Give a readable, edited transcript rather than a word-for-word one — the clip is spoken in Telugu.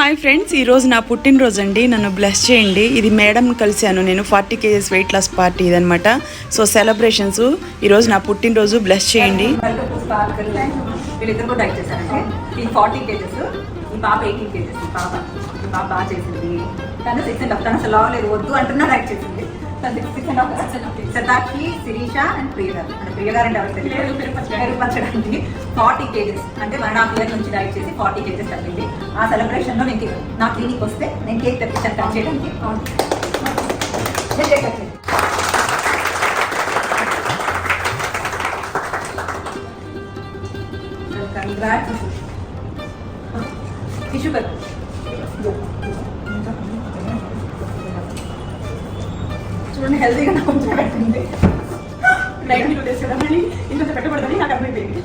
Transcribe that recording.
హాయ్ ఫ్రెండ్స్, ఈరోజు నా పుట్టినరోజు అండి. నన్ను బ్లెస్ చేయండి. ఇది మేడం కలిశాను నేను 40 kgs వెయిట్ లాస్ పార్టీ ఇదనమాట. సో సెలబ్రేషన్స్ ఈరోజు నా పుట్టినరోజు, బ్లెస్ చేయండి. వీళ్ళిద్దరు కూడా డైట్ చేశారంటే ఈ 40 kgs, ఈ పాప 18 kgs. ఈ పాప బాగా చేసింది. తను 6.5 తను అసలు లేదు వద్దు అంటున్నా డైట్ చేసింది. తను 6.5 సతాక్షి, శిరీష అండ్ ప్రియగారు. అంటే ప్రియగారు అంటే ఎవరికి తెలియదు, పెరుగుపరచడానికి 40 kgs అంటే 1.5 year నుంచి డైట్ చేసి 40 kgs తగ్గింది. ఆ సెలబ్రేషన్లో నేను నా క్లినిక్ వస్తే నేను కేక్ తెప్పించాను కట్ చేయడానికి. టిష్యూ పేపర్ చూడండి, హెల్తీగా కొంచెం పెట్టింది. 92 days కదా, మళ్ళీ ఇంత పెట్టబడదని నాకు అర్థమైపోయింది.